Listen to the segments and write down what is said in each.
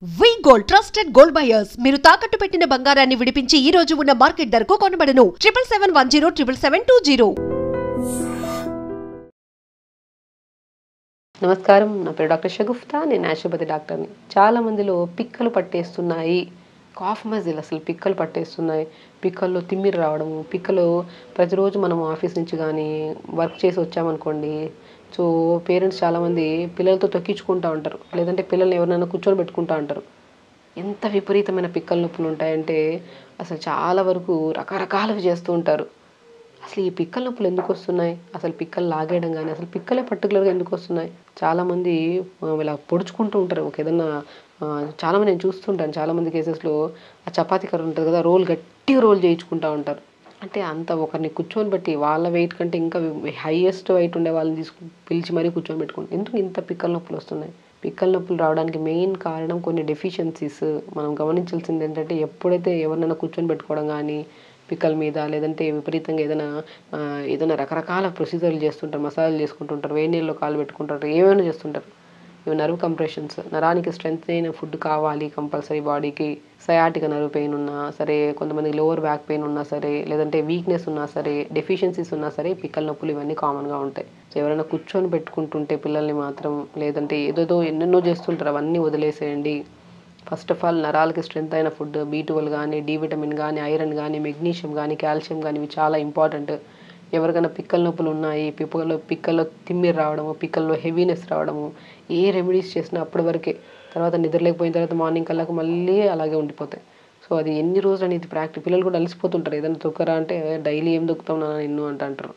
వి gold trusted gold buyers మీరు తాకట్టు పెట్టిన బంగారాన్ని విడిపించి ఈ రోజు ఉన్న మార్కెట్ ధరకు కొనబడను 7771077720. నమస్కారం, నా పేరు డాక్టర్ షగుఫ్తా. నేను న్యాచురోపతి డాక్టర్ని. చాలా మందిలో పిక్కలు పట్టేస్తున్నాయి, కాఫ్ మజిల్ అసలు పిక్కలు పట్టేస్తున్నాయి, పిక్కల్లో తిమ్మిరి రావడము, పిక్కలు ప్రతిరోజు మనం ఆఫీస్ నుంచి కానీ వర్క్ చేసి వచ్చామనుకోండి, సో పేరెంట్స్ చాలామంది పిల్లలతో తొక్కించుకుంటూ ఉంటారు, లేదంటే పిల్లల్ని ఎవరినైనా కూర్చొని పెట్టుకుంటూ ఉంటారు. ఎంత విపరీతమైన పిక్కల నొప్పులు ఉంటాయంటే అసలు చాలా వరకు రకరకాలవి చేస్తూ ఉంటారు. అసలు ఈ పిక్కల నొప్పులు ఎందుకు వస్తున్నాయి, అసలు పిక్కలు లాగేయడం కానీ అసలు పిక్కలే పర్టికులర్గా ఎందుకు వస్తున్నాయి? చాలామంది ఇలా పొడుచుకుంటూ ఉంటారు. ఏదన్నా చాలామంది నేను చూస్తుంటాను, చాలామంది కేసెస్లో ఆ చపాతీ కర్ర ఉంటుంది కదా, రోల్ గట్టిగా రోల్ చేయించుకుంటూ ఉంటారు. అంటే అంత ఒకరిని కూర్చొని పెట్టి వాళ్ళ వెయిట్ కంటే ఇంకా హైయెస్ట్ వెయిట్ ఉండే వాళ్ళని పిలిచి మరీ కూర్చొని పెట్టుకుంటారు. ఎందుకు ఇంత పిక్కల నొప్పులు వస్తున్నాయి? పిక్కల నొప్పులు రావడానికి మెయిన్ కారణం కొన్ని డెఫిషియన్సీస్. మనం గమనించాల్సింది ఏంటంటే, ఎప్పుడైతే ఎవరినైనా కూర్చొని పెట్టుకోవడం కానీ పిక్కల మీద, లేదంటే విపరీతంగా ఏదైనా రకరకాల ప్రొసీజర్లు చేస్తుంటారు, మసాజులు చేసుకుంటుంటారు, వేడి నీళ్ళలో కాలు పెట్టుకుంటారు, ఏమైనా చేస్తుంటారు. ఇవి నర్వ్ కంప్రెషన్స్. నరానికి స్ట్రెంత్ అయిన ఫుడ్ కావాలి కంపల్సరీ బాడీకి. సయాటిక నర్వ్ పెయిన్ ఉన్నా సరే, కొంతమందికి లోవర్ బ్యాక్ పెయిన్ ఉన్నా సరే, లేదంటే వీక్నెస్ ఉన్నా సరే, డెఫిషియన్సీస్ ఉన్నా సరే, పిక్కల నొప్పులు ఇవన్నీ కామన్గా ఉంటాయి. సో ఎవరైనా కూర్చొని పెట్టుకుంటుంటే పిల్లల్ని మాత్రం, లేదంటే ఏదేదో ఎన్నెన్నో చేస్తుంటారు, అవన్నీ వదిలేసేయండి. ఫస్ట్ ఆఫ్ ఆల్ నరాలకి స్ట్రెంత్ అయిన ఫుడ్, B12 కానీ, డి విటమిన్ కానీ, ఐరన్ కానీ, మెగ్నీషియం కానీ, కాల్షియం కానీ, ఇవి చాలా ఇంపార్టెంట్. ఎవరికైనా పిక్కల నొప్పులు ఉన్నాయి, పిక్కల్లో తిమ్మిరి రావడము, పిక్కల్లో హెవీనెస్ రావడము, ఏ రెమెడీస్ చేసినా అప్పటి వరకే. తర్వాత నిద్రలేకపోయిన తర్వాత మార్నింగ్ కల్లాకు మళ్ళీ అలాగే ఉండిపోతాయి. సో అది ఎన్ని రోజులు అనేది పిల్లలు కూడా అలసిపోతుంటారు. ఏదైనా తొక్కరా అంటే డైలీ ఏం దొక్కుతాం నాన్న నిన్ను అంటారు.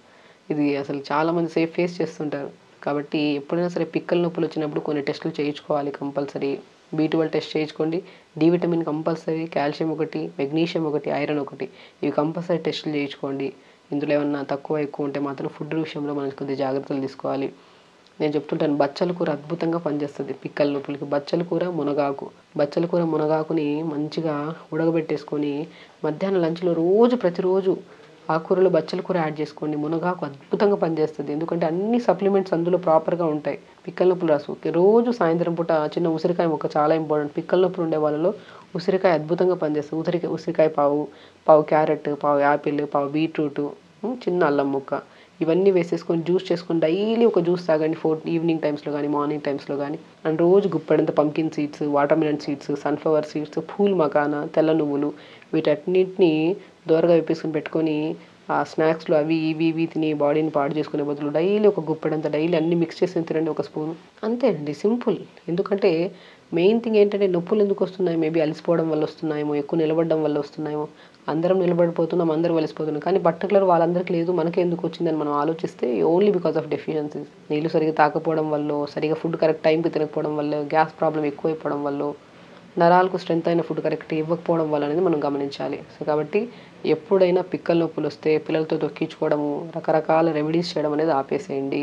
ఇది అసలు చాలామంది ఫేస్ చేస్తుంటారు. కాబట్టి ఎప్పుడైనా సరే పిక్కల నొప్పులు వచ్చినప్పుడు కొన్ని టెస్టులు చేయించుకోవాలి కంపల్సరీ. B12 టెస్ట్ చేయించుకోండి, డి విటమిన్ కంపల్సరీ, కాల్షియం ఒకటి, మెగ్నీషియం ఒకటి, ఐరన్ ఒకటి, ఇవి కంపల్సరీ టెస్టులు చేయించుకోండి. ఇందులో ఏమన్నా తక్కువ ఎక్కువ ఉంటే మాత్రం ఫుడ్ విషయంలో మనం కొద్దిగా జాగ్రత్తలు తీసుకోవాలి. నేను చెప్తుంటాను, బచ్చల కూర అద్భుతంగా పనిచేస్తుంది పిక్కల నొప్పులకి. బచ్చల కూర, మునగాకుని మంచిగా ఉడకబెట్టేసుకొని మధ్యాహ్నం లంచ్లో ప్రతిరోజు ఆకుకూరలో బచ్చల కూర యాడ్ చేసుకోండి. మునగాకు అద్భుతంగా పనిచేస్తుంది, ఎందుకంటే అన్ని సప్లిమెంట్స్ అందులో ప్రాపర్గా ఉంటాయి. పిక్కల నొప్పులు రోజు సాయంత్రం పూట చిన్న ఉసిరికాయ ముక్క చాలా ఇంపార్టెంట్. పిక్కల నొప్పులు ఉండే వాళ్ళలో ఉసిరికాయ అద్భుతంగా పనిచేస్తుంది. ఉసిరికాయ పావు క్యారెట్, పావు యాపిల్, పావు బీట్రూట్, చిన్న అల్లం ముక్క, ఇవన్నీ వేసేసుకొని జ్యూస్ చేసుకొని డైలీ ఒక జ్యూస్ తాగండి. ఈవినింగ్ టైమ్స్లో కానీ మార్నింగ్ టైమ్స్లో కానీ. అండ్ రోజు Guppedantha pumpkin seeds, water melon seeds, sunflower seeds, pool makhana, తెల్ల నువ్వులు, వీటన్నిటిని దోరగా వేపేసుకొని పెట్టుకొని ఆ స్నాక్స్లో అవి ఇవి తిని బాడీని పాడు చేసుకునే బదులు డైలీ ఒక గుప్పెడంత డైలీ అన్ని మిక్స్ చేసి తినండి, ఒక స్పూన్. అంతే అండి, సింపుల్. ఎందుకంటే మెయిన్ థింగ్ ఏంటంటే, నొప్పులు ఎందుకు వస్తున్నాయి? మేబీ అలసిపోవడం వల్ల వస్తున్నాయేమో, ఎక్కువ నిలబడడం వల్ల వస్తున్నాయేమో. అందరం నిలబడిపోతున్నాం, అందరూ అలసిపోతున్నాం, కానీ పర్టికులర్ వాళ్ళందరికీ లేదు, మనకే ఎందుకు వచ్చిందని మనం ఆలోచిస్తే ఓన్లీ బికాస్ ఆఫ్ డెఫిషియన్సీస్. నీళ్ళు సరిగ్గా తాకపోవడం వల్ల, సరిగ్గా ఫుడ్ కరెక్ట్ టైంకి తినకపోవడం వల్ల, గ్యాస్ ప్రాబ్లం ఎక్కువైపోవడం వల్ల, నరాలకు స్ట్రెంత్ అయిన ఫుడ్ కరెక్ట్ ఇవ్వకపోవడం వల్ల అనేది మనం గమనించాలి. సో కాబట్టి ఎప్పుడైనా పిక్కల నొప్పులు వస్తే పిల్లలతో తొక్కించుకోవడము, రకరకాల రెమెడీస్ చేయడం అనేది ఆపేసేయండి.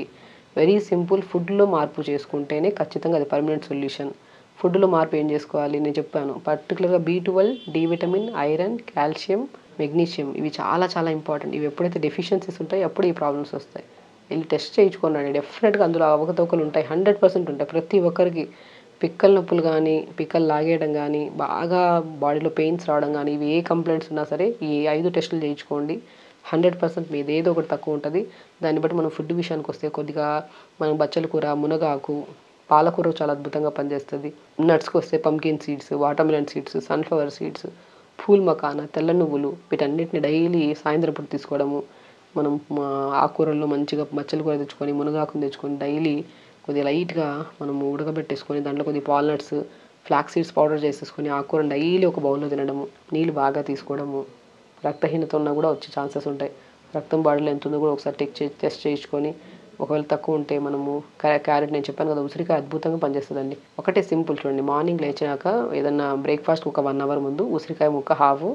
Very simple. ఫుడ్లో మార్పు చేసుకుంటేనే ఖచ్చితంగా అది పర్మనెంట్ సొల్యూషన్. ఫుడ్లో మార్పు ఏం చేసుకోవాలి నేను చెప్పాను. పర్టికులర్గా B12, D vitamin, iron, calcium, magnesium, ఇవి చాలా చాలా ఇంపార్టెంట్. ఇవి ఎప్పుడైతే డెఫిషియన్సీస్ ఉంటాయో అప్పుడు ఈ ప్రాబ్లమ్స్ వస్తాయి. వెళ్ళి టెస్ట్ చేయించుకోండి. డెఫినెట్గా అందులో అవకతవకలు ఉంటాయి, 100% ఉంటాయి. ప్రతి ఒక్కరికి పిక్కల నొప్పులు కానీ, పిక్కలు లాగేయడం కానీ, బాగా బాడీలో పెయిన్స్ రావడం కానీ, ఇవి ఏ కంప్లైంట్స్ ఉన్నా సరే ఈ 5 టెస్టులు చేయించుకోండి. 100% మీది ఏదో ఒకటి తక్కువ ఉంటుంది. దాన్ని బట్టి మనం ఫుడ్ విషయానికి వస్తే కొద్దిగా మనం బచ్చల కూర, మునగాకు, పాలకూర చాలా అద్భుతంగా పనిచేస్తుంది. నట్స్కి వస్తే pumpkin seeds, water melon seeds, sunflower seeds, pool makhana, తెల్ల నువ్వులు, వీటన్నిటిని డైలీ సాయంత్రం పూట తీసుకోవడము. మనం ఆకుకూరల్లో మంచిగా బచ్చల కూర తెచ్చుకొని, మునగాకుని తెచ్చుకొని డైలీ కొద్దిగా లైట్గా మనము ఉడకబెట్టేసుకొని దాంట్లో కొద్దిగా వాల్నట్స్, ఫ్లాక్స్ సీడ్స్ పౌడర్ చేసేసుకొని ఆకుకూరని డైలీ ఒక బౌల్లో తినడము. నీళ్ళు బాగా తీసుకోవడము. రక్తహీనత ఉన్నా కూడా వచ్చే ఛాన్సెస్ ఉంటాయి. రక్తం బాడీలో ఎంత ఉందో కూడా ఒకసారి టెస్ట్ చేయించుకొని, ఒకవేళ తక్కువ ఉంటే మనము క్యారెట్, నేను చెప్పాను కదా, ఉసిరికాయ అద్భుతంగా పనిచేస్తుందండి. ఒకటే సింపుల్ చూడండి, మార్నింగ్ లేచాక ఏదన్నా బ్రేక్ఫాస్ట్కి ఒక 1 అవర్ ముందు ఉసిరికాయ ముక్క హాఫ్,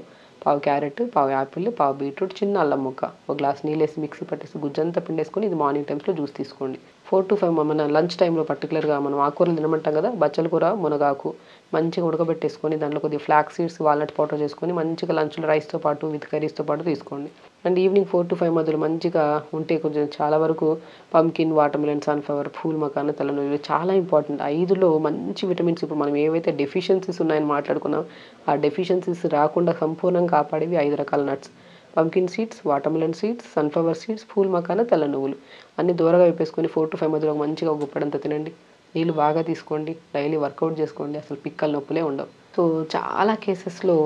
పావు క్యారెట్, పావు యాపిల్, పావు బీట్రూట్, చిన్న అల్లం ముక్క, ఒక గ్లాస్ నీళ్ళు వేసి మిక్సీ పట్టేసి గుజ్జంతా పిండేసుకొని ఇది మార్నింగ్ టైమ్స్లో జ్యూస్ తీసుకోండి. 4 to 5 మన లంచ్ టైంలో పర్టికులర్గా మనం ఆకుకూరలు తినమంటాం కదా, బచ్చల కూర, మునగాకు మంచిగా ఉడకబెట్టేసుకొని దాంట్లో కొద్దిగా ఫ్లాక్స్ సీడ్స్, వాల్నట్ పౌడర్ చేసుకొని మంచిగా లంచ్లో రైస్తో పాటు విత్ కర్రీస్తో పాటు తీసుకోండి. అండ్ ఈవినింగ్ 4 to 5 మధ్యలో మంచిగా ఉంటే కొంచెం చాలా వరకు పంకిన్, వాటర్మెలన్, సన్ఫ్లవర్, పూల్ మకాన, తెల్లనువ్వులు చాలా ఇంపార్టెంట్. 5లో మంచి విటమిన్స్ ఇప్పుడు మనం ఏవైతే డెఫిషియన్సీస్ ఉన్నాయని మాట్లాడుకున్నాం, ఆ డెఫిషియన్సీస్ రాకుండా సంపూర్ణంగా కాపాడేవి 5 రకాల nuts: pumpkin seeds, watermelon seeds, sunflower seeds, pool మకాన, తెల్ల నువ్వులు అన్ని దూరగా వేపేసుకొని 4 to 5 మధ్యలో మంచిగా గుప్పడంతా తినండి. నీళ్ళు బాగా తీసుకోండి, డైలీ వర్కౌట్ చేసుకోండి, అసలు పిక్కల నొప్పులే ఉండవు. సో చాలా కేసెస్లో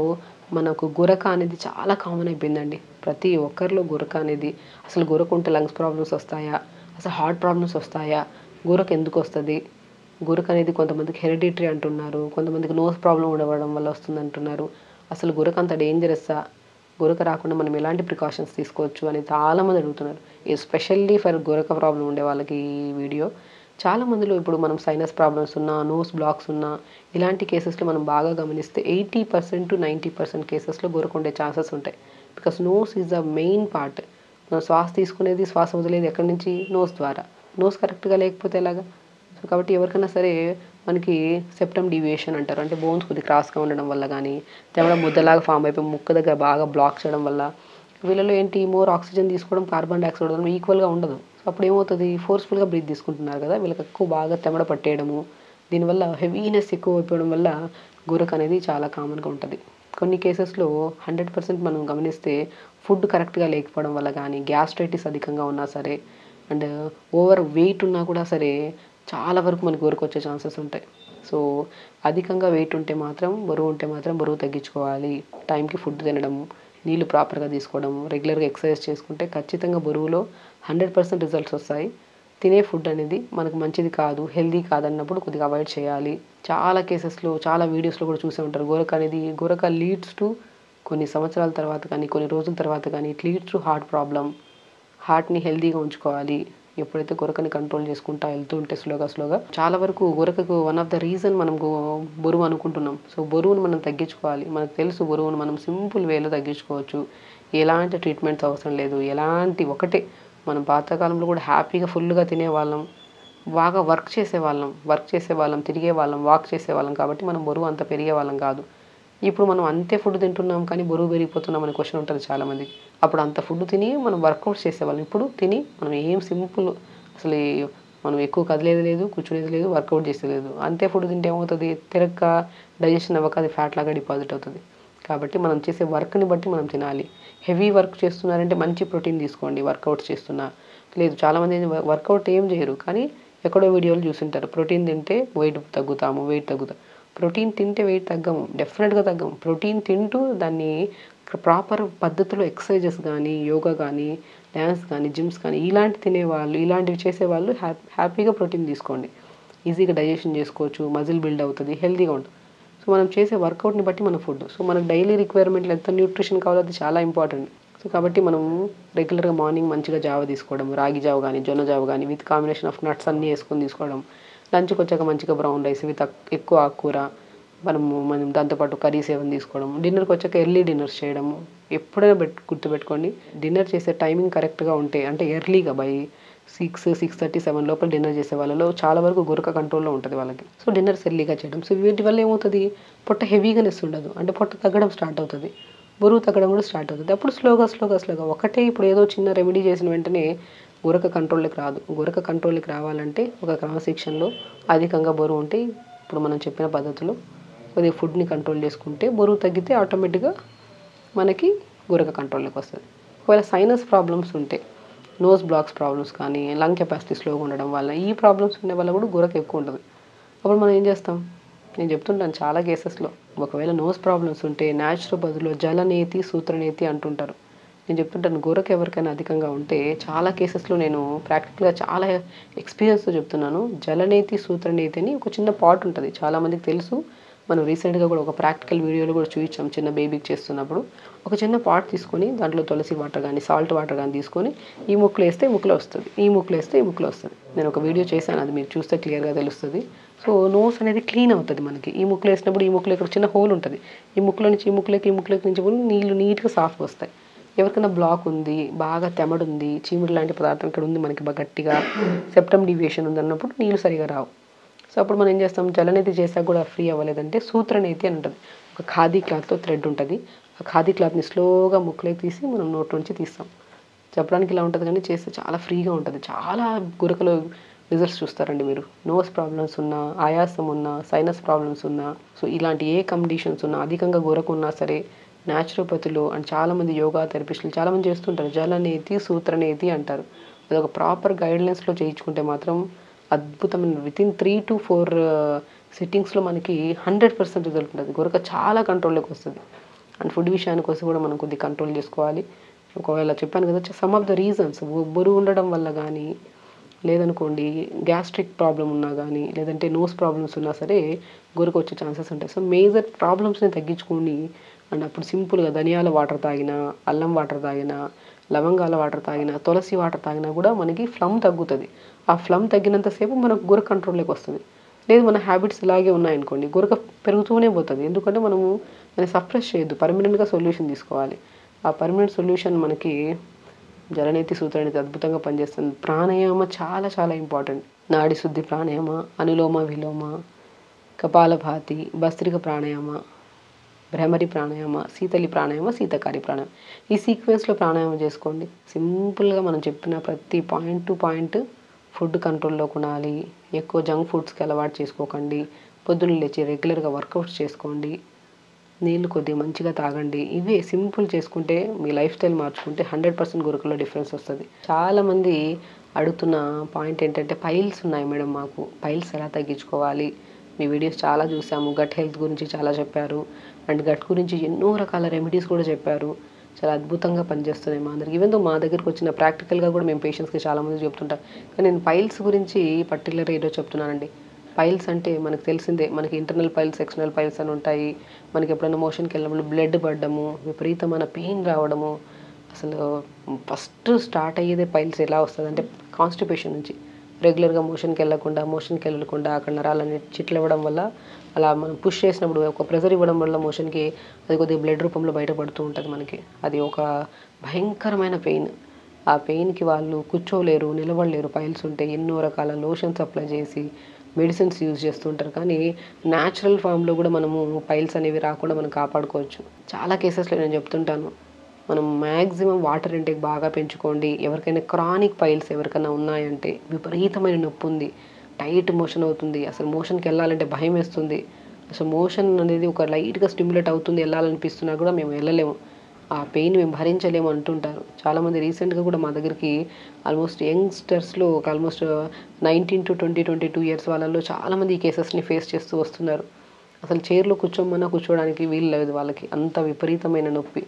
మనకు గురక అనేది చాలా కామన్ అయిపోయిందండి. ప్రతి ఒక్కరిలో గురక అనేది, అసలు గురక ఉంటే లంగ్స్ ప్రాబ్లమ్స్ వస్తాయా, అసలు హార్ట్ ప్రాబ్లమ్స్ వస్తాయా, గురక ఎందుకు వస్తుంది, గురక అనేది కొంతమందికి హెరిడిటరీ అంటున్నారు, కొంతమందికి నోస్ ప్రాబ్లం ఉండడం వల్ల వస్తుంది అంటున్నారు. అసలు గురక అంత డేంజరస్సా, గురక రాకుండా మనం ఎలాంటి ప్రికాషన్స్ తీసుకోవచ్చు అని చాలామంది అడుగుతున్నారు. ఎస్పెషల్లీ ఫర్ గురక ప్రాబ్లం ఉండే వాళ్ళకి ఈ వీడియో. చాలామందిలో ఇప్పుడు మనం సైనస్ ప్రాబ్లమ్స్ ఉన్నా, నోస్ బ్లాక్స్ ఉన్నా, ఇలాంటి కేసెస్లో మనం బాగా గమనిస్తే 80% to 90% కేసెస్లో గురక ఉండే ఛాన్సెస్ ఉంటాయి. Because nose is the main part. మనం శ్వాస తీసుకునేది, శ్వాస వదిలేది ఎక్కడి నుంచి? నోస్ ద్వారా. నోస్ కరెక్ట్గా లేకపోతే ఎలాగా? సో కాబట్టి ఎవరికైనా సరే మనకి సెప్టమ్ డీవియేషన్ అంటారు, అంటే బోన్స్ కొద్దిగా క్రాస్గా ఉండడం వల్ల కానీ, తెవడ ముద్దలాగా ఫామ్ అయిపోయి ముక్కు దగ్గర బాగా బ్లాక్ చేయడం వల్ల, వీళ్ళలో ఏంటి, మోర్ ఆక్సిజన్ తీసుకోవడం, కార్బన్ డైఆక్సైడ్ వదలడం ఈక్వల్గా ఉండదు. సో అప్పుడు ఏమవుతుంది, ఫోర్స్ఫుల్గా బ్రీత్ తీసుకుంటున్నారు కదా, వీళ్ళకి ఎక్కువ బాగా తెమడ పట్టేయడము, దీనివల్ల హెవీనెస్ ఎక్కువ అయిపోవడం వల్ల గురక అనేది చాలా కామన్గా ఉంటుంది. కొన్ని కేసెస్లో 100% మనం గమనిస్తే ఫుడ్ కరెక్ట్గా లేకపోవడం వల్ల కానీ, గ్యాస్ట్రైటిస్ అధికంగా ఉన్నా సరే, అండ్ ఓవర్ వెయిట్ ఉన్నా కూడా సరే చాలా వరకు మనకు గురక వచ్చే ఛాన్సెస్ ఉంటాయి. సో అధికంగా వెయిట్ ఉంటే మాత్రం, బరువు ఉంటే మాత్రం బరువు తగ్గించుకోవాలి. టైంకి ఫుడ్ తినడం, నీళ్ళు ప్రాపర్గా తీసుకోవడం, రెగ్యులర్గా ఎక్సర్సైజ్ చేసుకుంటే ఖచ్చితంగా బరువులో 100% రిజల్ట్స్ వస్తాయి. తినే ఫుడ్ అనేది మనకు మంచిది కాదు, హెల్దీ కాదన్నప్పుడు కొద్దిగా అవాయిడ్ చేయాలి. చాలా కేసెస్లో, చాలా వీడియోస్లో కూడా చూసే ఉంటారు, గురక లీడ్స్ టు కొన్ని సంవత్సరాల తర్వాత కానీ, కొన్ని రోజుల తర్వాత కానీ it leads to heart problem. హార్ట్ని హెల్దీగా ఉంచుకోవాలి. ఎప్పుడైతే గురకని కంట్రోల్ చేసుకుంటా వెళ్తూ ఉంటే స్లోగా చాలా వరకు గురకకు వన్ ఆఫ్ ద రీజన్ మనం బరువు అనుకుంటున్నాం. సో బరువును మనం తగ్గించుకోవాలి. మనకు తెలుసు బరువును మనం సింపుల్ వేలో తగ్గించుకోవచ్చు. ఎలాంటి ట్రీట్మెంట్స్ అవసరం లేదు. ఒకటే మనం పాతకాలంలో కూడా హ్యాపీగా ఫుల్గా తినేవాళ్ళం, బాగా వర్క్ చేసేవాళ్ళం, తిరిగేవాళ్ళం, వాక్ చేసేవాళ్ళం, కాబట్టి మనం బరువు అంత పెరిగేవాళ్ళం కాదు. ఇప్పుడు మనం అంతే ఫుడ్ తింటున్నాం కానీ బరువు పెరిగిపోతున్నాం అనే క్వశ్చన్ ఉంటుంది చాలామందికి. అప్పుడు అంత ఫుడ్ తిని మనం వర్కౌట్స్ చేసేవాళ్ళం. ఇప్పుడు తిని మనం ఏం సింపుల్, అసలు మనం ఎక్కువ కదిలేదు లేదు, కూర్చునేది లేదు, వర్కౌట్ చేసేది లేదు. అంతే ఫుడ్ తింటే ఏమవుతుంది, తిరక్క డైజెషన్ అవ్వక అది ఫ్యాట్ లాగా డిపాజిట్ అవుతుంది. కాబట్టి మనం చేసే వర్క్ని బట్టి మనం తినాలి. హెవీ వర్క్ చేస్తున్నారంటే మంచి ప్రోటీన్ తీసుకోండి. వర్కౌట్స్ చేస్తున్నా లేదు, చాలామంది వర్కౌట్ ఏం చేయరు కానీ ఎక్కడో వీడియోలు చూసింటారు, ప్రోటీన్ తింటే వెయిట్ తగ్గుతాం. ప్రోటీన్ తింటే వెయిట్ తగ్గము, డెఫినెట్గా తగ్గము. ప్రోటీన్ తింటూ దాన్ని ప్రాపర్ పద్ధతిలో ఎక్సర్సైజెస్ కానీ, యోగా కానీ, డ్యాన్స్ కానీ, జిమ్స్ కానీ ఇలాంటివి చేసేవాళ్ళు హ్యాపీగా ప్రోటీన్ తీసుకోండి. ఈజీగా డైజెషన్ చేసుకోవచ్చు, మజిల్ బిల్డ్ అవుతుంది, హెల్తీగా ఉంటుంది. సో మనం చేసే వర్కౌట్ని బట్టి మన ఫుడ్, సో మనకు డైలీ రిక్వైర్మెంట్లు ఎంత న్యూట్రిషన్ కావాలో అది చాలా ఇంపార్టెంట్. సో కాబట్టి మనం రెగ్యులర్గా మార్నింగ్ మంచిగా జావ తీసుకోవడం, రాగి జావ కానీ, జొన్న జావ కానీ, విత్ కాంబినేషన్ ఆఫ్ నట్స్ అన్నీ వేసుకొని తీసుకోవడం. లంచ్కి వచ్చాక మంచిగా బ్రౌన్ రైస్ విత్ ఎక్కువ ఆకుకూర, మనం దాంతోపాటు కర్రీస్ ఏమైనా తీసుకోవడం. డిన్నర్కి వచ్చాక ఎర్లీ డిన్నర్స్ చేయడము. ఎప్పుడైనా గుర్తుపెట్టుకోండి, డిన్నర్ చేసే టైమింగ్ కరెక్ట్గా ఉంటే, అంటే ఎర్లీగా బై 6, 6:30, 7 లోపల డిన్నర్ చేసే వాళ్ళలో చాలా వరకు గురక కంట్రోల్లో ఉంటుంది వాళ్ళకి. సో డిన్నర్స్ ఎర్లీగా చేయడం. సో వీటి వల్ల ఏమవుతుంది, పొట్ట హెవీగానెస్ ఉండదు, అంటే పొట్ట తగ్గడం స్టార్ట్ అవుతుంది, బరువు తగ్గడం కూడా స్టార్ట్ అవుతుంది. అప్పుడు స్లోగా ఒకటే ఇప్పుడు ఏదో చిన్న రెమెడీ చేసిన వెంటనే గురక కంట్రోల్కి రాదు. గురక కంట్రోల్కి రావాలంటే ఒక క్రమశిక్షణలో అధికంగా బరువు ఉంటే, ఇప్పుడు మనం చెప్పిన పద్ధతిలో కొద్దిగా ఫుడ్ని కంట్రోల్ చేసుకుంటే బరువు తగ్గితే ఆటోమేటిక్గా మనకి గురక కంట్రోల్లోకి వస్తుంది. ఒకవేళ సైనస్ ప్రాబ్లమ్స్ ఉంటే, నోస్ బ్లాక్స్ ప్రాబ్లమ్స్ కానీ, లంగ్ కెపాసిటీ స్లోగా ఉండడం వల్ల, ఈ ప్రాబ్లమ్స్ ఉండే వల్ల కూడా గురక ఎక్కువ ఉంటుంది. అప్పుడు మనం ఏం చేస్తాం, నేను చెప్తుంటాను చాలా కేసెస్లో, ఒకవేళ నోస్ ప్రాబ్లమ్స్ ఉంటే న్యాచురల్ బదులు జలనేతి, సూత్రనేతి అంటుంటారు. నేను చెప్తుంటాను, గురక ఎవరికైనా అధికంగా ఉంటే చాలా కేసెస్లో నేను ప్రాక్టికల్గా చాలా ఎక్స్పీరియన్స్తో చెప్తున్నాను. జలనేతి, సూత్రనేతి అని ఒక చిన్న పాట్ ఉంటుంది, చాలామందికి తెలుసు. మనం రీసెంట్గా కూడా ఒక ప్రాక్టికల్ వీడియోలో కూడా చూపించాం, చిన్న బేబీకి చేస్తున్నప్పుడు. ఒక చిన్న పాట్ తీసుకొని దాంట్లో తులసి వాటర్ కానీ, సాల్ట్ వాటర్ కానీ తీసుకొని ఈ ముక్కులో వేస్తే ముక్కులో వస్తుంది, ఈ ముక్కులో వేస్తే ఈ ముక్కులో వస్తుంది. నేను ఒక వీడియో చేశాను, అది మీరు చూస్తే క్లియర్గా తెలుస్తుంది. సో నోస్ అనేది క్లీన్ అవుతుంది మనకి. ఈ ముక్కులో వేసినప్పుడు ఈ ముక్కులో ఇక్కడ చిన్న హోల్ ఉంటుంది, ఈ ముక్కులో నుంచి ఈ ముక్కులోకి నుంచి కూడా నీళ్ళు నీట్గా సాఫ్గా వస్తాయి. ఎవరికైనా బ్లాక్ ఉంది, బాగా తెమడుంది, చీమిడి లాంటి పదార్థం ఇక్కడ ఉంది మనకి బాగా గట్టిగా, సెప్టమ్ డీవియేషన్ ఉంది అన్నప్పుడు నీళ్ళు సరిగా రావు. సో అప్పుడు మనం ఏం చేస్తాం, జలనేతి చేసాక కూడా ఫ్రీ అవ్వలేదంటే సూత్రనేతి అని ఉంటుంది. ఒక ఖాదీ క్లాత్తో థ్రెడ్ ఉంటుంది. ఆ ఖాదీ క్లాత్ని స్లోగా ముక్కలే తీసి మనం నోట్లోంచి తీస్తాం. చెప్పడానికి ఇలా ఉంటుంది కానీ చేస్తే చాలా ఫ్రీగా ఉంటుంది. చాలా గురకలు రిజల్ట్స్ చూస్తారండి మీరు. నోస్ ప్రాబ్లమ్స్ ఉన్నా, ఆయాసం ఉన్నా, సైనస్ ప్రాబ్లమ్స్ ఉన్నా, సో ఇలాంటి ఏ కండిషన్స్ ఉన్నా, అధికంగా గురకు ఉన్నా సరే న్యాచురోపతిలో అండ్ చాలామంది యోగా థెరపిస్టులు చాలామంది చేస్తుంటారు. జలనేతి, సూత్రనేతి అంటారు. అది ఒక ప్రాపర్ గైడ్లైన్స్లో చేయించుకుంటే మాత్రం అద్భుతమైన వితిన్ 3 to 4 సిట్టింగ్స్లో మనకి 100% రిజల్ట్ ఉంటుంది. గురక చాలా కంట్రోల్లోకి వస్తుంది. అండ్ ఫుడ్ విషయానికి వస్తే కూడా మనం కొద్దిగా కంట్రోల్ చేసుకోవాలి. ఒకవేళ చెప్పాను కదా, సమ్ ఆఫ్ ద రీజన్స్ బరువు ఉండడం వల్ల కానీ, లేదనుకోండి గ్యాస్ట్రిక్ ప్రాబ్లం ఉన్నా కానీ, లేదంటే నోస్ ప్రాబ్లమ్స్ ఉన్నా సరే గురక వచ్చే ఛాన్సెస్ ఉంటాయి. సో మేజర్ ప్రాబ్లమ్స్ని తగ్గించుకొని అండ్ అప్పుడు సింపుల్గా ధనియాల వాటర్ తాగినా, అల్లం వాటర్ తాగినా, లవంగాల వాటర్ తాగినా, తులసి వాటర్ తాగినా కూడా మనకి ఫ్లమ్ తగ్గుతుంది. ఆ ఫ్లమ్ తగ్గినంతసేపు మనకు గురక కంట్రోల్లోకి వస్తుంది. లేదు మన హ్యాబిట్స్ ఇలాగే ఉన్నాయనుకోండి, గురక పెరుగుతూనే పోతుంది. ఎందుకంటే మనము దాన్ని సప్రెస్ చేయొద్దు, పర్మనెంట్గా సొల్యూషన్ తీసుకోవాలి. ఆ పర్మనెంట్ సొల్యూషన్ మనకి జలనేతి, సూత్రనేతి అద్భుతంగా పనిచేస్తుంది. ప్రాణాయామ చాలా చాలా ఇంపార్టెంట్. నాడి శుద్ధి ప్రాణాయామ, అనులోమ విలోమ, కపాలభాతి, భస్త్రిక ప్రాణాయామ, భ్రమరి ప్రాణాయామ, శీతలి ప్రాణాయామ, శీతకారి ప్రాణాయామ. ఈ సీక్వెన్స్లో ప్రాణాయామం చేసుకోండి. సింపుల్గా మనం చెప్పిన ప్రతి పాయింట్ టు పాయింట్ ఫుడ్ కంట్రోల్లో కొనాలి. ఎక్కువ జంక్ ఫుడ్స్కి అలవాటు చేసుకోకండి. పొద్దున్న లేచి రెగ్యులర్గా వర్కౌట్స్ చేసుకోండి. నీళ్ళు కొద్దిగా మంచిగా తాగండి. ఇవే సింపుల్ చేసుకుంటే మీ లైఫ్ స్టైల్ మార్చుకుంటే 100% గురకలో డిఫరెన్స్ వస్తుంది. చాలామంది అడుగుతున్న పాయింట్ ఏంటంటే, పైల్స్ ఉన్నాయి మేడం మాకు, పైల్స్ ఎలా తగ్గించుకోవాలి? మీ వీడియోస్ చాలా చూసాము, గట్ హెల్త్ గురించి చాలా చెప్పారు అండ్ గట్ గురించి ఎన్నో రకాల రెమెడీస్ కూడా చెప్పారు. చాలా అద్భుతంగా పనిచేస్తున్నాయి మా అందరికి. ఈవెన్ దో మా దగ్గరికి వచ్చిన ప్రాక్టికల్గా కూడా మేము పేషెంట్స్కి చాలామంది చెప్తుంటాం. కానీ నేను పైల్స్ గురించి పర్టికులర్గా ఈరోజు చెప్తున్నానండి. పైల్స్ అంటే మనకు తెలిసిందే, మనకి ఇంటర్నల్ పైల్స్, ఎక్స్టర్నల్ పైల్స్ అని ఉంటాయి. మనకి ఎప్పుడైనా మోషన్కి వెళ్ళినప్పుడు బ్లడ్ పడడము, విపరీతమైన పెయిన్ రావడము. అసలు ఫస్ట్ స్టార్ట్ అయ్యేదే పైల్స్ ఎలా వస్తుంది అంటే కాన్స్టిపేషన్ నుంచి. రెగ్యులర్గా మోషన్కి వెళ్ళకుండా అక్కడ నరాలన్నీ చిట్లు ఇవ్వడం వల్ల, అలా మనం పుష్ చేసినప్పుడు ఒక ప్రెజర్ ఇవ్వడం వల్ల మోషన్కి అది కొద్దిగా బ్లడ్ రూపంలో బయటపడుతూ ఉంటుంది మనకి. అది ఒక భయంకరమైన పెయిన్. ఆ పెయిన్కి వాళ్ళు కూర్చోలేరు, నిలబడలేరు. పైల్స్ ఉంటే ఎన్నో రకాల లోషన్స్ అప్లై చేసి మెడిసిన్స్ యూజ్ చేస్తుంటారు. కానీ న్యాచురల్ ఫామ్లో కూడా మనము పైల్స్ అనేవి రాకుండా మనం కాపాడుకోవచ్చు. చాలా కేసెస్లో నేను చెప్తుంటాను, మనం మ్యాక్సిమం వాటర్ ఇంటేక్ బాగా పెంచుకోండి. ఎవరికైనా క్రానిక్ పైల్స్ ఎవరికైనా ఉన్నాయంటే, విపరీతమైన నొప్పి ఉంది, టైట్ మోషన్ అవుతుంది, అసలు మోషన్కి వెళ్ళాలంటే భయం వేస్తుంది, అసలు మోషన్ అనేది ఒక లైట్గా స్టిమ్యులేట్ అవుతుంది, వెళ్ళాలనిపిస్తున్నా కూడా మేము వెళ్ళలేము, ఆ పెయిన్ మేము భరించలేము అంటుంటారు. చాలామంది రీసెంట్గా కూడా మా దగ్గరికి ఆల్మోస్ట్ యంగ్స్టర్స్లో ఒక ఆల్మోస్ట్ 19 to 22 ఇయర్స్ వాళ్ళలో చాలామంది ఈ కేసెస్ని ఫేస్ చేస్తూ వస్తున్నారు. అసలు చైర్లో కూర్చోమన్నా కూర్చోవడానికి వీలు లేదు వాళ్ళకి, అంత విపరీతమైన నొప్పి,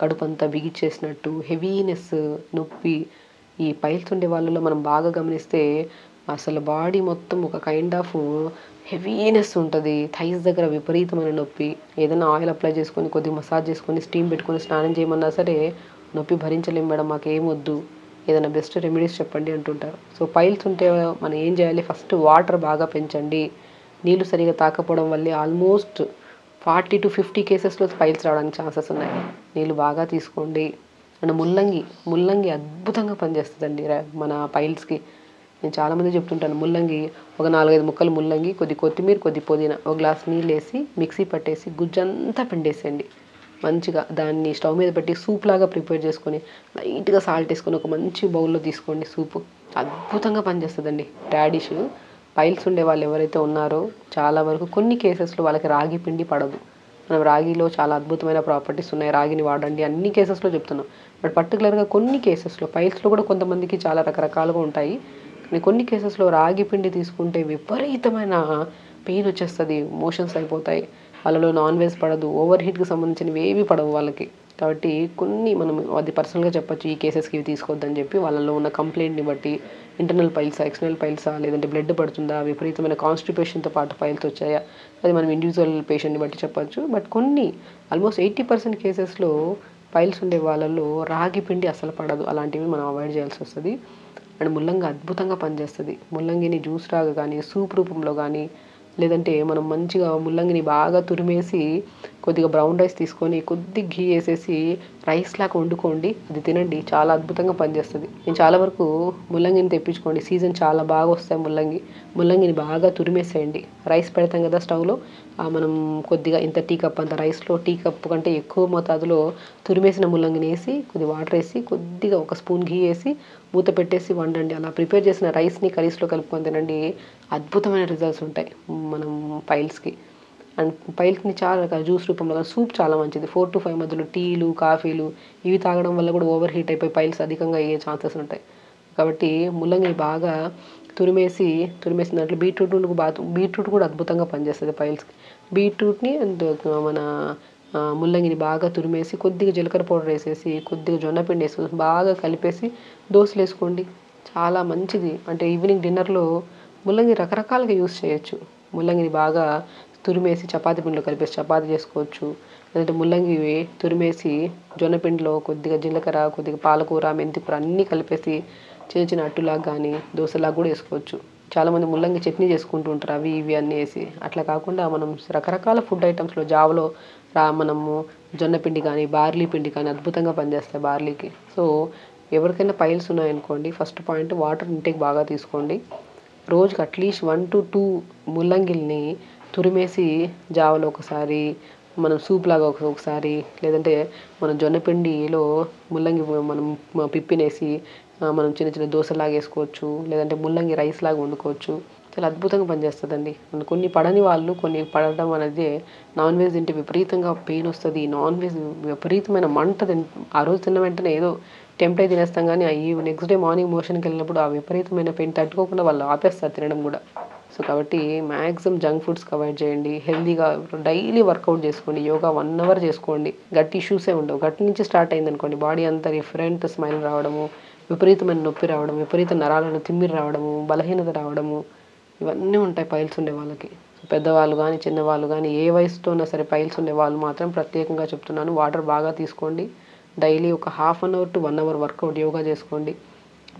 కడుపు అంతా బిగిచ్చేసినట్టు హెవీనెస్, నొప్పి. ఈ పైల్స్ ఉండే వాళ్ళలో మనం బాగా గమనిస్తే అసలు బాడీ మొత్తం ఒక కైండ్ ఆఫ్ హెవీనెస్ ఉంటుంది. థైస్ దగ్గర విపరీతమైన నొప్పి. ఏదైనా ఆయిల్ అప్లై చేసుకొని కొద్దిగా మసాజ్ చేసుకొని స్టీమ్ పెట్టుకొని స్నానం చేయమన్నా సరే నొప్పి భరించలేం మేడం, మాకు ఏమొద్దు, ఏదైనా బెస్ట్ రెమెడీస్ చెప్పండి అంటుంటారు. సో పైల్స్ ఉంటే మనం ఏం చేయాలి, ఫస్ట్ వాటర్ బాగా పెంచండి. నీళ్ళు సరిగా తాకపోవడం వల్లే ఆల్మోస్ట్ 40 to 50 కేసెస్లో పైల్స్ రావడానికి ఛాన్సెస్ ఉన్నాయి. నీళ్ళు బాగా తీసుకోండి. అండ్ ముల్లంగి అద్భుతంగా పనిచేస్తుందండి మన పైల్స్కి. నేను చాలామంది చెప్తుంటాను, ముల్లంగి ఒక 4-5 ముక్కలు ముల్లంగి, కొద్ది కొత్తిమీర, కొద్ది పుదీనా, ఒక గ్లాస్ నీళ్ళు వేసి మిక్సీ పట్టేసి గుజ్జంతా పిండేసేయండి. మంచిగా దాన్ని స్టవ్ మీద పెట్టి సూప్ లాగా ప్రిపేర్ చేసుకొని లైట్గా సాల్ట్ వేసుకొని ఒక మంచి బౌల్లో తీసుకోండి. సూపు అద్భుతంగా పనిచేస్తుందండి. రాడిష్ పైల్స్ ఉండే వాళ్ళు ఎవరైతే ఉన్నారో చాలా వరకు కొన్ని కేసెస్లో వాళ్ళకి రాగి పిండి పడదు. మనం రాగిలో చాలా అద్భుతమైన ప్రాపర్టీస్ ఉన్నాయి, రాగిని వాడండి అన్ని కేసెస్లో చెప్తున్నాం. బట్ పర్టికులర్గా కొన్ని కేసెస్లో, పైల్స్లో కూడా కొంతమందికి చాలా రకరకాలుగా ఉంటాయి. కానీ కొన్ని కేసెస్లో రాగి పిండి తీసుకుంటే విపరీతమైన పెయిన్ వచ్చేస్తుంది, మోషన్స్ అయిపోతాయి. వాళ్ళలో నాన్ వెజ్ పడదు, ఓవర్ హీట్కి సంబంధించినవి ఏవి పడవు వాళ్ళకి. కాబట్టి కొన్ని మనం అది పర్సనల్గా చెప్పొచ్చు, ఈ కేసెస్కి ఇవి తీసుకోవద్దని చెప్పి వాళ్ళలో ఉన్న కంప్లైంట్ని బట్టి ఇంటర్నల్ పైల్సా, ఎక్స్టర్నల్ పైల్సా, లేదంటే బ్లడ్ పడుతుందా, విపరీతమైన కాన్స్టిపేషన్తో పాటు పైల్స్ వచ్చాయా, అది మనం ఇండివిజువల్ పేషెంట్ని బట్టి చెప్పొచ్చు. బట్ కొన్ని ఆల్మోస్ట్ 80% కేసెస్లో పైల్స్ ఉండే వాళ్ళలో రాగి పిండి అసలు పడదు. అలాంటివి మనం అవాయిడ్ చేయాల్సి వస్తుంది. అండ్ ముల్లంగి అద్భుతంగా పనిచేస్తుంది. ముల్లంగిని జ్యూస్ లాగా కానీ, సూప్ రూపంలో కానీ, లేదంటే మనం మంచిగా ముల్లంగిని బాగా తురిమేసి కొద్దిగా బ్రౌన్ రైస్ తీసుకొని కొద్దిగా ఘీ వేసేసి రైస్ లాగా వండుకోండి, అది తినండి, చాలా అద్భుతంగా పనిచేస్తుంది. నేను చాలా వరకు ముల్లంగిని తెప్పించుకోండి, సీజన్ చాలా బాగా వస్తాయి ముల్లంగిని బాగా తురిమేసేయండి. రైస్ పెడతాం కదా స్టవ్లో, మనం కొద్దిగా ఇంత టీ కప్ అంత రైస్లో టీ కప్ కంటే ఎక్కువ మోతాదులో తురిమేసిన ముల్లంగిని వేసి కొద్దిగా వాటర్ వేసి కొద్దిగా ఒక స్పూన్ ఘీ వేసి మూత పెట్టేసి వండండి. అలా ప్రిపేర్ చేసిన రైస్ని కర్రీస్లో కలుపుకొని తినండి, అద్భుతమైన రిజల్ట్స్ ఉంటాయి మనం పైల్స్కి. అండ్ పైల్స్ని చాలా రకాల జ్యూస్ రూపంలో, సూప్ చాలా మంచిది. 4 to 5 మధ్యలో టీలు కాఫీలు ఇవి తాగడం వల్ల కూడా ఓవర్ హీట్ అయిపోయి పైల్స్ అధికంగా అయ్యే ఛాన్సెస్ ఉంటాయి. కాబట్టి ముల్లంగిని బాగా తురిమేసిన దాంట్లో బీట్రూట్ కూడా అద్భుతంగా పనిచేస్తుంది పైల్స్కి. బీట్రూట్ని అండ్ మన ముల్లంగిని బాగా తురిమేసి కొద్దిగా జీలకర్ర పౌడర్ వేసేసి కొద్దిగా జొన్నపిండి వేసి బాగా కలిపేసి దోశలు వేసుకోండి, చాలా మంచిది. అంటే ఈవినింగ్ డిన్నర్లో ముల్లంగి రకరకాలుగా యూస్ చేయొచ్చు. ముల్లంగిని బాగా తురిమేసి చపాతీ పిండిలో కలిపేసి చపాతీ చేసుకోవచ్చు, లేదంటే ముల్లంగి తురిమేసి జొన్నపిండిలో కొద్దిగా జీలకర్ర కొద్దిగా పాలకూర మెంతికూర అన్నీ కలిపేసి చిన్న చిన్న అట్టులాగా కానీ దోశలాగా కూడా వేసుకోవచ్చు. చాలామంది ముల్లంగి చట్నీ చేసుకుంటూ ఉంటారు, అవి ఇవి అన్నీ వేసి. అట్లా కాకుండా మనం రకరకాల ఫుడ్ ఐటమ్స్లో జావలో మనము జొన్నపిండి కానీ బార్లీ పిండి కానీ అద్భుతంగా పనిచేస్తాయి బార్లీకి. సో ఎవరికైనా పైల్స్ ఉన్నాయనుకోండి, ఫస్ట్ పాయింట్ వాటర్ ఇంటేక్ బాగా తీసుకోండి. రోజుకి అట్లీస్ట్ 1 to 2 ముల్లంగిల్ని తురిమేసి జావలో ఒకసారి, మనం సూప్ లాగా ఒకసారి, లేదంటే మనం జొన్నపిండిలో ముల్లంగి మనం పిప్పినేసి మనం చిన్న చిన్న దోశలాగా వేసుకోవచ్చు, లేదంటే ముల్లంగి రైస్ లాగా వండుకోవచ్చు. చాలా అద్భుతంగా పనిచేస్తుందండి. కొన్ని పడని వాళ్ళు కొన్ని పడడం అనేది, నాన్ వెజ్ తింటే విపరీతంగా పెయిన్ వస్తుంది, నాన్ వెజ్ విపరీతమైన మంట ఆ రోజు తిన్న వెంటనే ఏదో టెంప్ట్ అయి తినేస్తాం, కానీ నెక్స్ట్ డే మార్నింగ్ మోషన్కి వెళ్ళినప్పుడు ఆ విపరీతమైన పెయిన్ తట్టుకోకుండా వాళ్ళు ఆపేస్తారు తినడం కూడా. సో కాబట్టి మ్యాక్సిమం జంక్ ఫుడ్స్కి అవాయిడ్ చేయండి, హెల్తీగా డైలీ వర్కౌట్ చేసుకోండి, యోగా 1 hour చేసుకోండి. గట్ ఇష్యూసే ఉండవు. గట్ నుంచి స్టార్ట్ అయిందనుకోండి, బాడీ అంతా డిఫరెంట్ స్మైల్ రావడము, విపరీతమైన నొప్పి రావడం, విపరీత నరాలను తిమ్మిరి రావడము, బలహీనత రావడము, ఇవన్నీ ఉంటాయి పైల్స్ ఉండే వాళ్ళకి. పెద్దవాళ్ళు కానీ చిన్నవాళ్ళు కానీ ఏ వయసుతో ఉన్నా సరే పైల్స్ ఉండే వాళ్ళు మాత్రం ప్రత్యేకంగా చెప్తున్నాను, వాటర్ బాగా తీసుకోండి. డైలీ ఒక 1/2 hour to 1 hour workout yoga చేసుకోండి,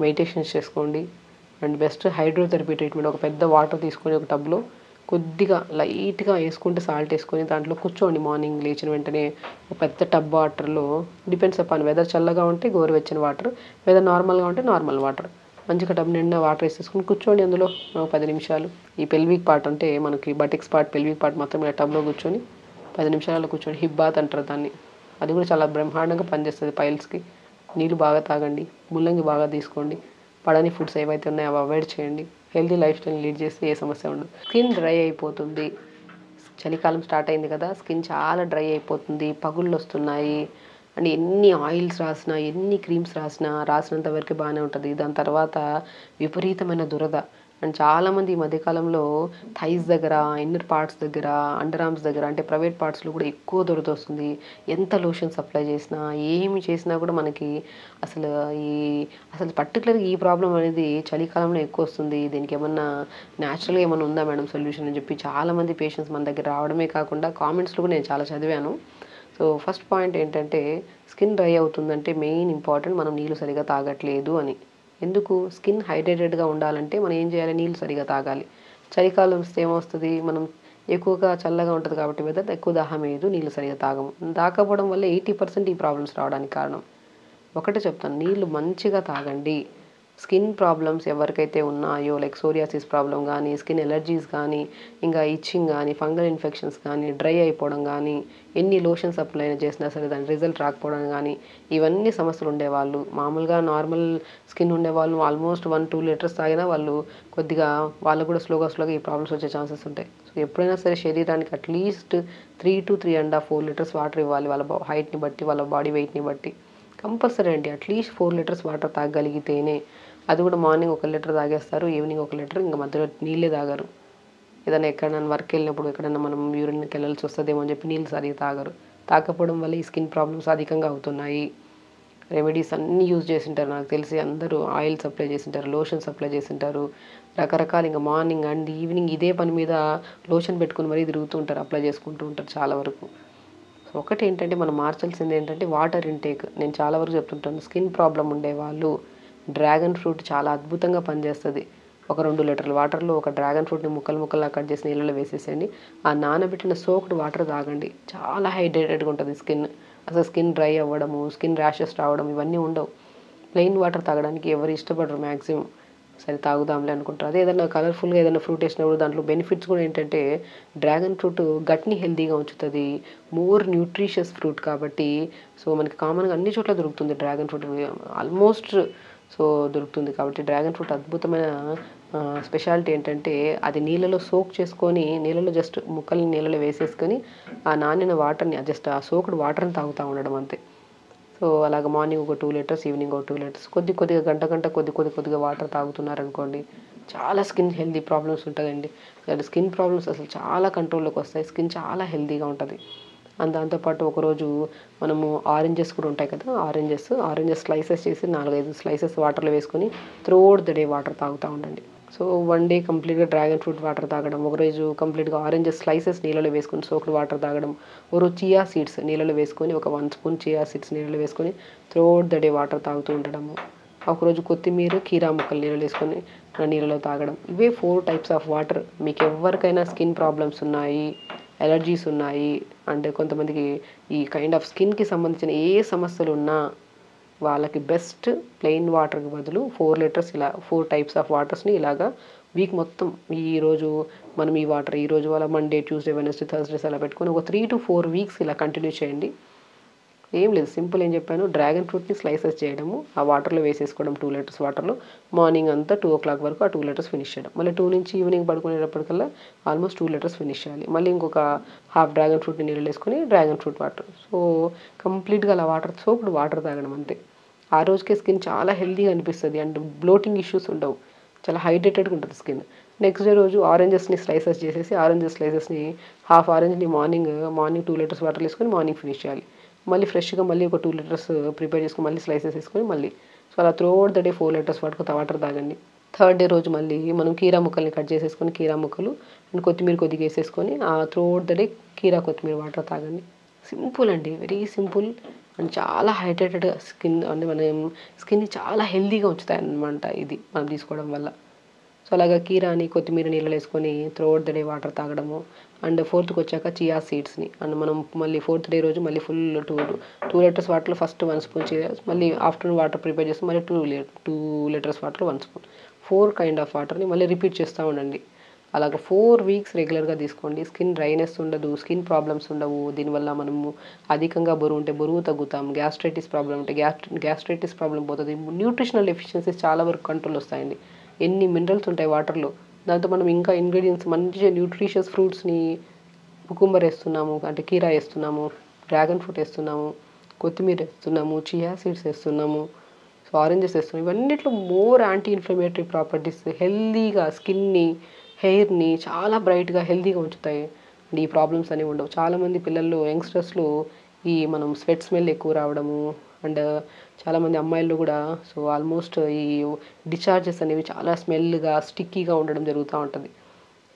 మెడిటేషన్స్ చేసుకోండి. అండ్ బెస్ట్ హైడ్రోథెరపీ ట్రీట్మెంట్, ఒక పెద్ద వాటర్ తీసుకొని ఒక టబ్లో కొద్దిగా లైట్గా వేసుకుంటే సాల్ట్ వేసుకొని దాంట్లో కూర్చోండి. మార్నింగ్ లేచిన వెంటనే ఒక పెద్ద టబ్ వాటర్లో, డిపెండ్స్ అపాన్ వెదర్ చల్లగా ఉంటే గోరువెచ్చని వాటర్, వెదర్ నార్మల్గా ఉంటే నార్మల్ వాటర్, మంచిగా టబ్ నిండా వాటర్ వేసేసుకుని కూర్చోండి అందులో 10 నిమిషాలు. ఈ పెల్విక్ పార్ట్ అంటే మనకి బటిక్స్ పార్ట్ పెల్విక్ పార్ట్ మొత్తం ఇలా టబ్లో కూర్చొని 10 నిమిషాలలో కూర్చొని హిప్ బాత్ అంటారు దాన్ని. అది కూడా చాలా బ్రహ్మాండంగా పనిచేస్తుంది పైల్స్కి. నీళ్ళు బాగా తాగండి, ముల్లంగి బాగా తీసుకోండి, పడని ఫుడ్స్ ఏవైతే ఉన్నాయో అవి అవాయిడ్ చేయండి, హెల్తీ లైఫ్ స్టైల్ లీడ్ చేస్తే ఏ సమస్య ఉండదు. స్కిన్ డ్రై అయిపోతుంది, చలికాలం స్టార్ట్ అయింది కదా, స్కిన్ చాలా డ్రై అయిపోతుంది, పగుళ్ళు వస్తున్నాయి అండ్ ఎన్ని ఆయిల్స్ రాసినా ఎన్ని క్రీమ్స్ రాసినంత వరకు బాగానే ఉంటుంది. దాని తర్వాత విపరీతమైన దురద. అండ్ చాలామంది ఈ మధ్యకాలంలో థైస్ దగ్గర, ఇన్నర్ పార్ట్స్ దగ్గర, అండర్ ఆర్మ్స్ దగ్గర, అంటే ప్రైవేట్ పార్ట్స్లో కూడా ఎక్కువ దురద వస్తుంది. ఎంత లోషన్స్ అప్లై చేసినా ఏమి చేసినా కూడా మనకి అసలు పర్టికులర్గా ఈ ప్రాబ్లం అనేది చలికాలంలో ఎక్కువ వస్తుంది. దీనికి ఏమన్నా న్యాచురల్గా ఏమైనా ఉందా మేడం సొల్యూషన్ అని చెప్పి చాలామంది పేషెంట్స్ మన దగ్గర రావడమే కాకుండా కామెంట్స్లో కూడా నేను చాలా చదివాను. సో ఫస్ట్ పాయింట్ ఏంటంటే, స్కిన్ డ్రై అవుతుందంటే మెయిన్ ఇంపార్టెంట్ మనం నీళ్ళు సరిగా తాగట్లేదు అని. ఎందుకు? స్కిన్ హైడ్రేటెడ్గా ఉండాలంటే మనం ఏం చేయాలి? నీళ్ళు సరిగా తాగాలి. చలికాలం వస్తే ఏమొస్తుంది, మనం ఎక్కువగా చల్లగా ఉంటుంది కాబట్టి వెదర్ ఎక్కువ దాహం వేయదు, నీళ్ళు సరిగా తాగము. తాగకపోవడం వల్ల 80% ఈ ప్రాబ్లమ్స్ రావడానికి కారణం. ఒకటే చెప్తాను, నీళ్ళు మంచిగా తాగండి. స్కిన్ ప్రాబ్లమ్స్ ఎవరికైతే ఉన్నాయో, లైక్ సోరియాసిస్ ప్రాబ్లం కానీ, స్కిన్ ఎలర్జీస్ కానీ, ఇంకా ఇచ్చింగ్ కానీ, ఫంగల్ ఇన్ఫెక్షన్స్ కానీ, డ్రై అయిపోవడం కానీ, ఎన్ని లోషన్స్ అప్లై చేసినా సరే దాని రిజల్ట్ రాకపోవడం కానీ, ఇవన్నీ సమస్యలు ఉండేవాళ్ళు, మామూలుగా నార్మల్ స్కిన్ ఉండేవాళ్ళు ఆల్మోస్ట్ 1-2 లీటర్స్ తాగినా వాళ్ళు కొద్దిగా వాళ్ళకు కూడా స్లోగా ఈ ప్రాబ్లమ్స్ వచ్చే ఛాన్సెస్ ఉంటాయి. సో ఎప్పుడైనా సరే శరీరానికి అట్లీస్ట్ 3 to 3.5-4 లీటర్స్ వాటర్ ఇవ్వాలి, వాళ్ళ హైట్ని బట్టి, వాళ్ళ బాడీ వెయిట్ని బట్టి. కంపల్సరీ అండి, అట్లీస్ట్ 4 లీటర్స్ వాటర్ తాగగలిగితేనే. అది కూడా మార్నింగ్ 1 లీటర్ తాగేస్తారు, ఈవినింగ్ 1 లీటర్, ఇంకా మధ్యలో నీళ్ళే తాగరు. ఏదైనా ఎక్కడైనా వర్క్ వెళ్ళినప్పుడు ఎక్కడైనా మనం యూరిన్కి వెళ్ళాల్సి వస్తుందేమో అని చెప్పి నీళ్ళు సరిగా తాగరు. తాగకపోవడం వల్ల ఈ స్కిన్ ప్రాబ్లమ్స్ అధికంగా అవుతున్నాయి. రెమెడీస్ అన్నీ యూజ్ చేసింటారు, నాకు తెలిసి అందరూ ఆయిల్స్ అప్లై చేసింటారు, లోషన్స్ అప్లై చేసింటారు, రకరకాల ఇంకా మార్నింగ్ అండ్ ఈవినింగ్ ఇదే పని మీద లోషన్ పెట్టుకుని మరీ తిరుగుతూ ఉంటారు, అప్లై చేసుకుంటూ ఉంటారు చాలా వరకు. సో ఒకటి ఏంటంటే మనం మార్చాల్సింది ఏంటంటే వాటర్ ఇంటేక్. నేను చాలా వరకు చెప్తుంటాను, స్కిన్ ప్రాబ్లం ఉండేవాళ్ళు డ్రాగన్ ఫ్రూట్ చాలా అద్భుతంగా పనిచేస్తుంది. ఒక 2 లీటర్ల వాటర్లో ఒక డ్రాగన్ ఫ్రూట్ని ముక్కలుగా కట్ చేసి నీళ్ళలో వేసేసేయండి. ఆ నానబెట్టిన సోక్డ్ వాటర్ తాగండి. చాలా హైడ్రేటెడ్గా ఉంటుంది స్కిన్. అసలు స్కిన్ డ్రై అవ్వడము, స్కిన్ ర్యాషెస్ రావడం ఇవన్నీ ఉండవు. ప్లెయిన్ వాటర్ తాగడానికి ఎవరు ఇష్టపడరు మ్యాక్సిమం. సరే తాగుదాంలే అనుకుంటారు. అదే ఏదైనా కలర్ఫుల్గా ఏదైనా ఫ్రూట్ వేసినప్పుడు దాంట్లో బెనిఫిట్స్ కూడా ఏంటంటే డ్రాగన్ ఫ్రూట్ గట్ని హెల్తీగా ఉంచుతుంది. మోర్ న్యూట్రిషియస్ ఫ్రూట్ కాబట్టి సో మనకి కామన్గా అన్ని చోట్ల దొరుకుతుంది డ్రాగన్ ఫ్రూట్ ఆల్మోస్ట్. సో దొరుకుతుంది కాబట్టి డ్రాగన్ ఫ్రూట్ అద్భుతమైన స్పెషాలిటీ ఏంటంటే అది నీళ్ళలో సోక్ చేసుకొని నీళ్ళలో జస్ట్ ముక్కల్ని నీళ్ళలో వేసేసుకొని ఆ నానిన వాటర్ని జస్ట్ ఆ సోక్డ్ వాటర్ని తాగుతూ ఉండడం అంతే. సో అలాగ మార్నింగ్ ఒక 2 లీటర్స్, ఈవినింగ్ ఒక 2 లీటర్స్ కొద్దిగా గంట కొద్దిగా వాటర్ తాగుతున్నారనుకోండి చాలా స్కిన్ హెల్తీ ప్రాబ్లమ్స్ ఉంటుందండి. స్కిన్ ప్రాబ్లమ్స్ అసలు చాలా కంట్రోల్లోకి వస్తాయి. స్కిన్ చాలా హెల్తీగా ఉంటుంది. అండ్ దాంతోపాటు ఒకరోజు మనము ఆరెంజెస్ కూడా ఉంటాయి కదా, ఆరెంజెస్ స్లైసెస్ చేసి 4-5 స్లైసెస్ వాటర్లో వేసుకొని త్రూఅవుట్ ద డే వాటర్ తాగుతూ ఉండండి. సో 1 డే కంప్లీట్గా డ్రాగన్ ఫ్రూట్ వాటర్ తాగడం, ఒకరోజు కంప్లీట్గా ఆరెంజెస్ స్లైసెస్ నీళ్ళలో వేసుకొని సోక్డ్ వాటర్ తాగడం, ఒకరోజు చియా సీడ్స్ నీళ్ళలో వేసుకొని ఒక 1 స్పూన్ చియా సీడ్స్ నీళ్ళలో వేసుకొని త్రూఅవుట్ ద డే వాటర్ తాగుతూ ఉండడము. ఒకరోజు కొత్తిమీర కీరా ముక్కలు నీళ్ళలో వేసుకొని నీళ్ళలో తాగడం. ఇవే 4 టైప్స్ ఆఫ్ వాటర్. మీకు ఎవరికైనా స్కిన్ ప్రాబ్లమ్స్ ఉన్నాయి, ఎలర్జీస్ ఉన్నాయి, అంటే కొంతమందికి ఈ కైండ్ ఆఫ్ స్కిన్కి సంబంధించిన ఏ సమస్యలు ఉన్నా వాళ్ళకి బెస్ట్ ప్లెయిన్ వాటర్కి బదులు 4 లీటర్స్ ఇలా 4 టైప్స్ ఆఫ్ వాటర్స్ని ఇలాగా వీక్ మొత్తం ఈరోజు మనం ఈ వాటర్ ఈరోజు వాళ్ళ మండే, ట్యూస్డే, వెనస్డే, థర్స్డేస్ అలా పెట్టుకొని ఒక 3 to 4 వీక్స్ ఇలా కంటిన్యూ చేయండి. ఏం లేదు, సింపుల్ ఏం చెప్పాను, డ్రాగన్ ఫ్రూట్ని స్లైసెస్ చేయడము, ఆ వాటర్లో వేసేసుకోవడం 2 లీటర్స్ వాటర్లో, మార్నింగ్ అంతా 2 o'clock వరకు ఆ 2 లీటర్స్ ఫినిష్ చేయడం. మళ్ళీ 2 నుంచి ఈవినింగ్ పడుకునేటప్పటికల్లా ఆల్మోస్ట్ 2 లీటర్స్ ఫినిష్ చేయాలి. మళ్ళీ ఇంకొక హాఫ్ డ్రాగన్ ఫ్రూట్ని నీళ్ళు వేసుకొని డ్రాగన్ ఫ్రూట్ వాటర్. సో కంప్లీట్గా అలా సోక్డ్ వాటర్ తాగడం అంతే. ఆ రోజుకే స్కిన్ చాలా హెల్తీగా అనిపిస్తుంది అండ్ బ్లోటింగ్ ఇష్యూస్ ఉండవు. చాలా హైడ్రేటెడ్గా ఉంటుంది స్కిన్. నెక్స్ట్ డే రోజు ఆరెంజెస్ని స్లైసెస్ చేసేసి స్లైసెస్ని హాఫ్ ఆరెంజ్ని మార్నింగ్ 2 లీటర్స్ వాటర్ వేసుకొని మార్నింగ్ ఫినిష్ చేయాలి. మళ్ళీ ఫ్రెష్గా మళ్ళీ ఒక 2 లీటర్స్ ప్రిపేర్ చేసుకొని మళ్ళీ స్లైసెస్ వేసుకొని మళ్ళీ సో అలా throughout the day 4 litres water తాగండి. థర్డ్ డే రోజు మళ్ళీ మనం కీరా ముక్కల్ని కట్ చేసేసుకొని కీరా ముక్కలు అండ్ కొత్తిమీర కొద్దిగా వేసేసుకొని ఆ త్రూఅవుట్ ద డే కీరా కొత్తిమీర వాటర్ తాగండి. సింపుల్ అండి, వెరీ సింపుల్ అండ్ చాలా హైడ్రేటెడ్గా స్కిన్ అంటే మనం స్కిన్ని చాలా హెల్తీగా ఉంచుతాయి అన్నమాట ఇది మనం తీసుకోవడం వల్ల. సో అలాగా కీరాని కొత్తిమీర నీళ్ళు వేసుకొని త్రూఅవుట్ ద డే వాటర్ తాగడము. అండ్ 4th వచ్చాక చియా సీడ్స్ని అండ్ మనం మళ్ళీ 4th డే రోజు మళ్ళీ ఫుల్ 2 లీటర్స్ వాటర్లో ఫస్ట్ 1 స్పూన్ చియా, మళ్ళీ ఆఫ్టర్నూన్ వాటర్ ప్రిపేర్ చేసి మళ్ళీ 2 లీటర్స్ వాటర్లో 1 స్పూన్, 4 కైండ్ ఆఫ్ వాటర్ని మళ్ళీ రిపీట్ చేస్తూ ఉండండి. అలాగ 4 వీక్స్ రెగ్యులర్గా తీసుకోండి. స్కిన్ డ్రైనెస్ ఉండదు, స్కిన్ ప్రాబ్లమ్స్ ఉండవు. దీనివల్ల మనము అధికంగా బరువు ఉంటే బరువు తగ్గుతాం, గ్యాస్ట్రైటిస్ ప్రాబ్లం ఉంటే గ్యాస్ట్రైటిస్ ప్రాబ్లం పోతుంది, న్యూట్రిషనల్ డెఫిషియన్సీస్ చాలా వరకు కంట్రోల్ వస్తాయండి. ఎన్ని మినరల్స్ ఉంటాయి వాటర్లో, దాంతో మనం ఇంకా ఇంగ్రీడియంట్స్ మంచిగా న్యూట్రిషియస్ ఫ్రూట్స్ని కుకుంబర్ వేస్తున్నాము, అంటే కీరా వేస్తున్నాము, డ్రాగన్ ఫ్రూట్ వేస్తున్నాము, కొత్తిమీర వేస్తున్నాము, చియా సీడ్స్ వేస్తున్నాము, సో ఆరెంజెస్ వేస్తున్నాము. ఇవన్నిట్లో మోర్ యాంటీ ఇన్ఫ్లమేటరీ ప్రాపర్టీస్ హెల్తీగా స్కిన్ని, హెయిర్ని చాలా బ్రైట్గా హెల్తీగా ఉంచుతాయి అండ్ ఈ ప్రాబ్లమ్స్ అనేవి ఉండవు. చాలామంది పిల్లల్లో యంగ్స్టర్స్లో ఈ మనం స్వెట్ స్మెల్ ఎక్కువ రావడము అండ్ చాలామంది అమ్మాయిల్లో కూడా సో ఆల్మోస్ట్ ఈ డిశ్చార్జెస్ అనేవి చాలా స్మెల్గా స్టిక్కీగా ఉండడం జరుగుతూ ఉంటుంది.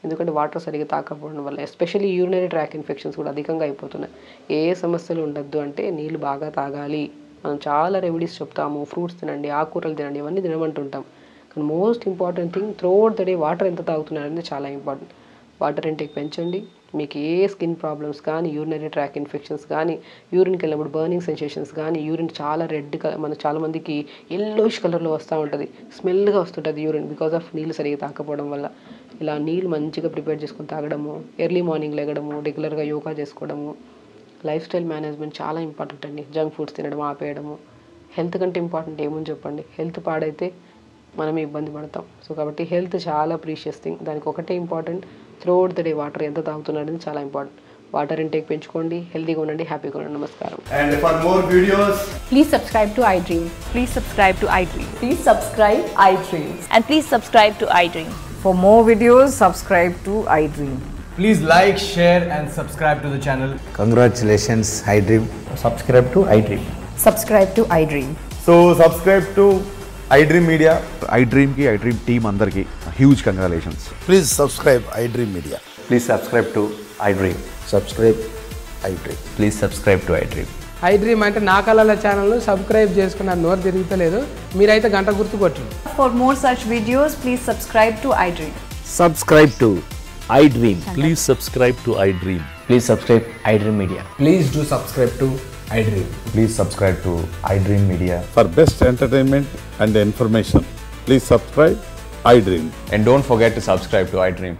ఎందుకంటే వాటర్ సరిగ్గా తాకపోవడం వల్ల, ఎస్పెషల్లీ యూరినరీ ట్రాక్ ఇన్ఫెక్షన్స్ కూడా అధికంగా అయిపోతున్నాయి. ఏ సమస్యలు ఉండద్దు అంటే నీళ్ళు బాగా తాగాలి. మనం చాలా రెమెడీస్ చెప్తాము, ఫ్రూట్స్ తినండి, ఆకుకూరలు తినండి, ఇవన్నీ తినమంటుంటాం. కానీ most important thing throughout the day water ఎంత తాగుతున్నారు అనేది చాలా ఇంపార్టెంట్. వాటర్ ఇంటేక్ పెంచండి. మీకు ఏ స్కిన్ ప్రాబ్లమ్స్ కానీ, యూరినరీ ట్రాక్ ఇన్ఫెక్షన్స్ కానీ, యూరిన్కి వెళ్ళినప్పుడు బర్నింగ్ సెన్సేషన్స్ కానీ, యూరిన్ చాలా రెడ్ కలర్, మన చాలామందికి ఎల్లోయిష్ కలర్లో వస్తూ ఉంటుంది, స్మెల్గా వస్తుంటుంది యూరిన్ బికాస్ ఆఫ్ నీళ్ళు సరిగ్గా తాకపోవడం వల్ల. ఇలా నీళ్ళు మంచిగా ప్రిపేర్ చేసుకొని తాగడము, ఎర్లీ మార్నింగ్ లెగడము, రెగ్యులర్గా యోగా చేసుకోవడము, లైఫ్ స్టైల్ మేనేజ్మెంట్ చాలా ఇంపార్టెంట్ అండి. జంక్ ఫుడ్స్ తినడం ఆపేయడము. హెల్త్ కంటే ఇంపార్టెంట్ ఏముంది చెప్పండి. హెల్త్ పాడైతే మనమే ఇబ్బంది పడతాం. సో కాబట్టి హెల్త్ చాలా ప్రీషియస్ థింగ్. దానికి ఒకటే important, throughout the day water ఎంత తాగుతున్నారు అనేది చాలా ఇంపార్టెంట్. వాటర్ ఇంటేక్ పెంచుకోండి, హెల్తీగా ఉండండి, హ్యాపీగా ఉండండి. నమస్కారం. And for more videos, Please subscribe to iDream. Please subscribe to iDream. Please subscribe iDream. And please subscribe to iDream. For more videos, subscribe to iDream. please like, share and subscribe to the channel. Congratulations, iDream. Subscribe to iDream. Subscribe to iDream. So subscribe to iDream Media. iDream ki iDream team andarki huge congratulations. Please subscribe iDream Media. Please subscribe to iDream. Subscribe iDream. Please subscribe to iDream. I dream అంటే నా కళల channel subscribe చేసుకున్న నోరు తిరుగుతలేదు. మీరైతే గంట గుర్తు కొట్టండి. For more such videos, please subscribe to iDream. Subscribe to iDream. Please subscribe to iDream. Please subscribe iDream Media. Please do subscribe to iDream. Please subscribe to iDream Media. For best entertainment and information, please subscribe iDream. And don't forget to subscribe to iDream.